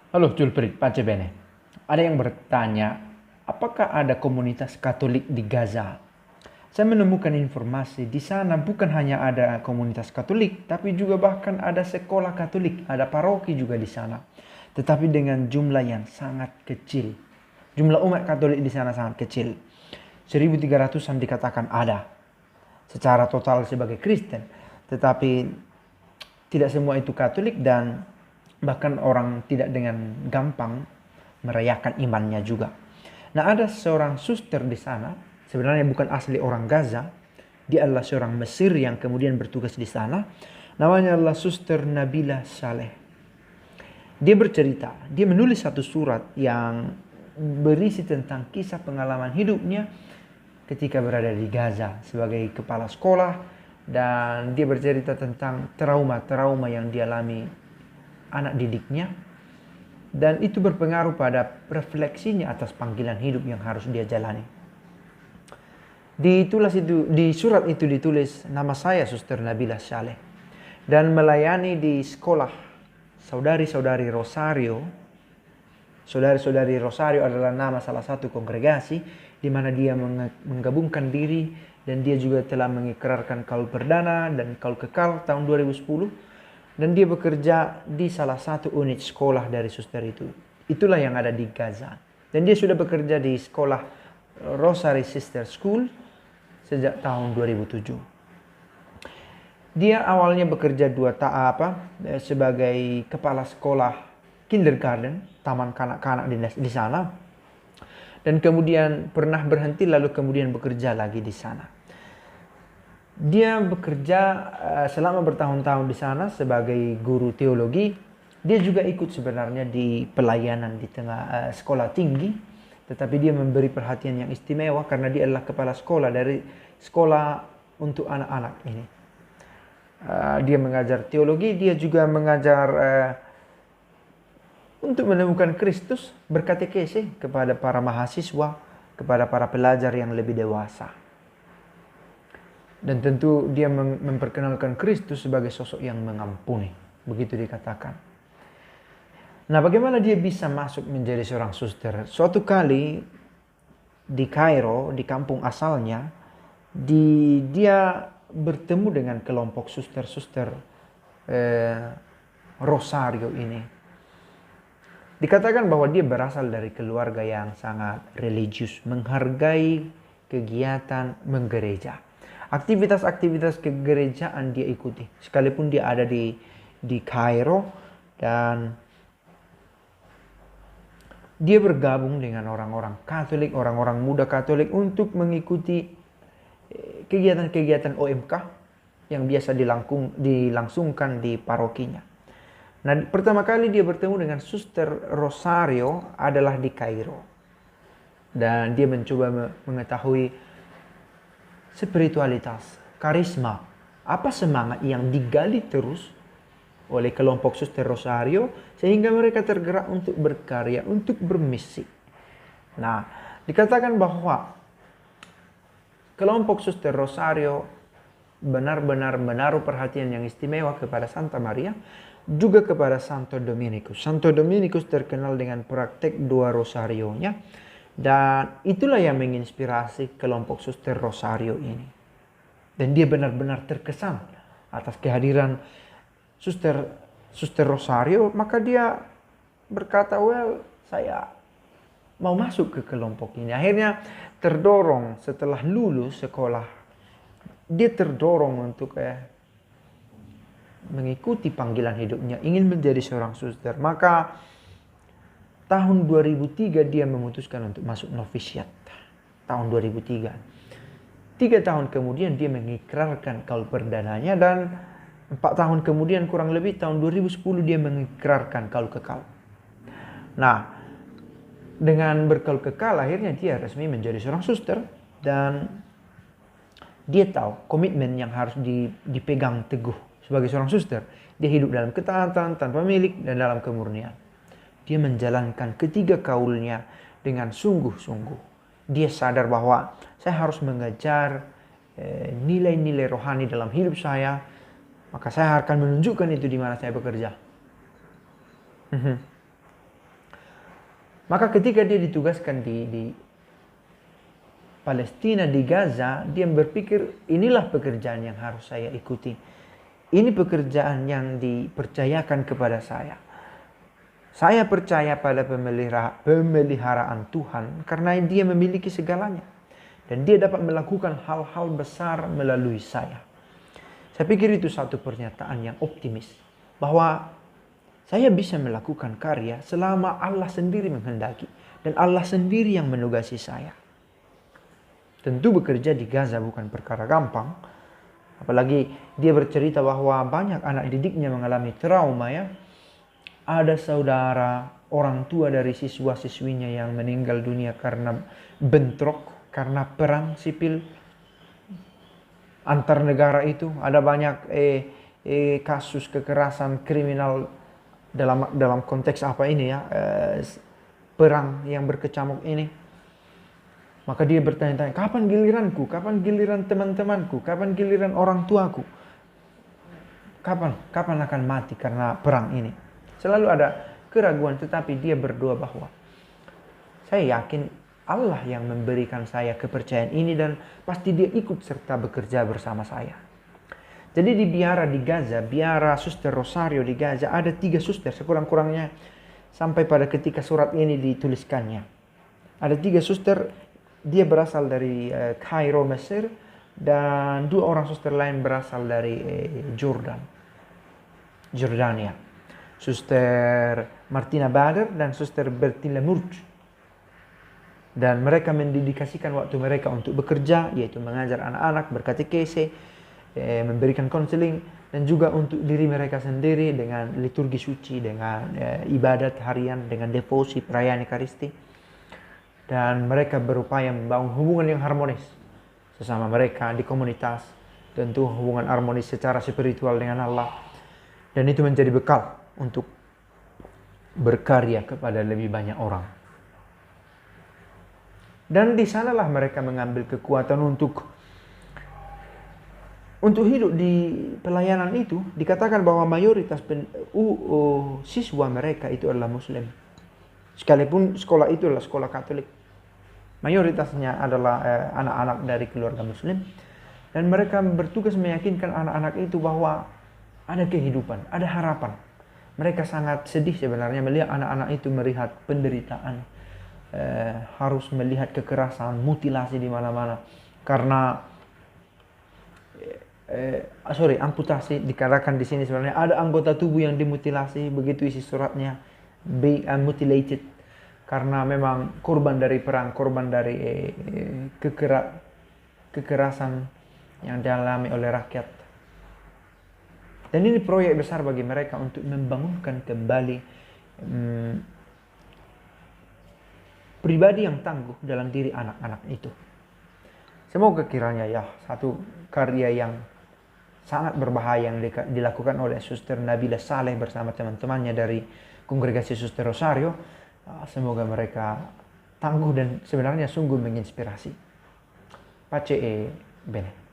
Halo Julprit, pace bene. Ada yang bertanya, apakah ada komunitas Katolik di Gaza? Saya menemukan informasi di sana bukan hanya ada komunitas Katolik, tapi juga bahkan ada sekolah Katolik, ada paroki juga di sana. Tetapi dengan jumlah yang sangat kecil. Jumlah umat Katolik di sana sangat kecil. 1.300-an dikatakan ada secara total sebagai Kristen. Tetapi tidak semua itu Katolik dan bahkan orang tidak dengan gampang merayakan imannya juga. Nah, ada seorang suster di sana, sebenarnya bukan asli orang Gaza. Dia adalah seorang Mesir yang kemudian bertugas di sana. Namanya adalah Suster Nabila Saleh. Dia bercerita, dia menulis satu surat yang berisi tentang kisah pengalaman hidupnya ketika berada di Gaza sebagai kepala sekolah, dan dia bercerita tentang trauma-trauma yang dialami anak didiknya, dan itu berpengaruh pada refleksinya atas panggilan hidup yang harus dia jalani. Di surat itu ditulis, nama saya Suster Nabila Saleh dan melayani di sekolah saudari-saudari Rosario. Saudari-saudari Rosario adalah nama salah satu kongregasi di mana dia menggabungkan diri, dan dia juga telah mengikrarkan kaul perdana dan kaul kekal tahun 2010, dan dia bekerja di salah satu unit sekolah dari suster itu. Itulah yang ada di Gaza. Dan dia sudah bekerja di sekolah Rosary Sister School sejak tahun 2007. Dia awalnya bekerja sebagai kepala sekolah kindergarten, taman kanak-kanak di sana. Dan kemudian pernah berhenti lalu kemudian bekerja lagi di sana. Dia bekerja selama bertahun-tahun di sana sebagai guru teologi. Dia juga ikut sebenarnya di pelayanan di tengah sekolah tinggi. Tetapi dia memberi perhatian yang istimewa karena dia adalah kepala sekolah dari sekolah untuk anak-anak ini. Dia mengajar teologi, dia juga mengajar untuk menemukan Kristus, berkatekese kepada para mahasiswa, kepada para pelajar yang lebih dewasa. Dan tentu dia memperkenalkan Kristus sebagai sosok yang mengampuni, begitu dikatakan. Nah, bagaimana dia bisa masuk menjadi seorang suster? Suatu kali di Kairo, di kampung asalnya, dia bertemu dengan kelompok suster-suster Rosario ini. Dikatakan bahwa dia berasal dari keluarga yang sangat religius, menghargai kegiatan menggereja. Aktivitas-aktivitas kegerejaan dia ikuti, sekalipun dia ada di Kairo, dan dia bergabung dengan orang-orang Katolik, orang-orang muda Katolik untuk mengikuti kegiatan-kegiatan OMK yang biasa dilangsungkan di parokinya. Nah, pertama kali dia bertemu dengan Suster Rosario adalah di Kairo. Dan dia mencoba mengetahui spiritualitas, karisma, apa semangat yang digali terus oleh kelompok Suster Rosario sehingga mereka tergerak untuk berkarya, untuk bermisi. Nah, dikatakan bahwa kelompok Suster Rosario benar-benar menaruh perhatian yang istimewa kepada Santa Maria, juga kepada Santo Dominikus. Santo Dominikus terkenal dengan praktek dua rosarionya, dan itulah yang menginspirasi kelompok Suster Rosario ini. Dan dia benar-benar terkesan atas kehadiran Suster Rosario, maka dia berkata, saya mau masuk ke kelompok ini. Akhirnya terdorong setelah lulus sekolah, dia terdorong untuk mengikuti panggilan hidupnya, ingin menjadi seorang suster. Maka tahun 2003 dia memutuskan untuk masuk novisiat. Tahun 2003. 3 tahun kemudian dia mengikrarkan kaul perdananya, dan 4 tahun kemudian kurang lebih tahun 2010 dia mengikrarkan kaul kekal. Nah, dengan berkaul kekal akhirnya dia resmi menjadi seorang suster, dan dia tahu komitmen yang harus dipegang teguh sebagai seorang suster. Dia hidup dalam ketaatan, tanpa milik, dan dalam kemurnian. Dia menjalankan ketiga kaulnya dengan sungguh-sungguh. Dia sadar bahwa saya harus mengejar nilai-nilai rohani dalam hidup saya, maka saya akan menunjukkan itu di mana saya bekerja. Maka ketika dia ditugaskan di Palestina, di Gaza, dia berpikir inilah pekerjaan yang harus saya ikuti. Ini pekerjaan yang dipercayakan kepada saya. Saya percaya pada pemeliharaan Tuhan karena dia memiliki segalanya. Dan dia dapat melakukan hal-hal besar melalui saya. Saya pikir itu satu pernyataan yang optimis. Bahwa saya bisa melakukan karya selama Allah sendiri menghendaki. Dan Allah sendiri yang menugasi saya. Tentu bekerja di Gaza bukan perkara gampang. Apalagi dia bercerita bahwa banyak anak didiknya mengalami trauma ya. Ada saudara, orang tua dari siswa-siswinya yang meninggal dunia karena bentrok, karena perang sipil antar negara itu. Ada banyak kasus kekerasan kriminal dalam konteks apa ini ya, perang yang berkecamuk ini. Maka dia bertanya-tanya, kapan giliranku? Kapan giliran teman-temanku? Kapan giliran orang tuaku? Kapan akan mati karena perang ini? Selalu ada keraguan, tetapi dia berdoa bahwa saya yakin Allah yang memberikan saya kepercayaan ini dan pasti dia ikut serta bekerja bersama saya. Jadi di biara di Gaza, biara Suster Rosario di Gaza, ada 3 suster sekurang-kurangnya sampai pada ketika surat ini dituliskannya. Ada 3 suster. Dia berasal dari Kairo, Mesir, dan 2 orang suster lain berasal dari Jordania. Suster Martina Bader dan Suster Bertilla Murch. Dan mereka mendedikasikan waktu mereka untuk bekerja, yaitu mengajar anak-anak, berkatekese, memberikan konseling, dan juga untuk diri mereka sendiri dengan liturgi suci, dengan ibadat harian, dengan devosi, perayaan Ekaristi. Dan mereka berupaya membangun hubungan yang harmonis sesama mereka di komunitas. Tentu hubungan harmonis secara spiritual dengan Allah. Dan itu menjadi bekal untuk berkarya kepada lebih banyak orang. Dan di sanalah mereka mengambil kekuatan untuk hidup di pelayanan itu. Dikatakan bahwa mayoritas siswa mereka itu adalah Muslim. Sekalipun sekolah itu adalah sekolah Katolik. Mayoritasnya adalah anak-anak dari keluarga Muslim. Dan mereka bertugas meyakinkan anak-anak itu bahwa ada kehidupan, ada harapan. Mereka sangat sedih sebenarnya melihat anak-anak itu melihat penderitaan. Harus melihat kekerasan, mutilasi di mana-mana. Karena amputasi dikatakan di sini sebenarnya ada anggota tubuh yang dimutilasi, begitu isi suratnya, be mutilated. Karena memang korban dari perang, korban dari kekerasan yang dialami oleh rakyat. Dan ini proyek besar bagi mereka untuk membangunkan kembali pribadi yang tangguh dalam diri anak-anak itu. Semoga kiranya ya satu karya yang sangat berbahaya yang dilakukan oleh Suster Nabila Saleh bersama teman-temannya dari Kongregasi Suster Rosario. Semoga mereka tangguh dan sebenarnya sungguh menginspirasi. Pace e bene.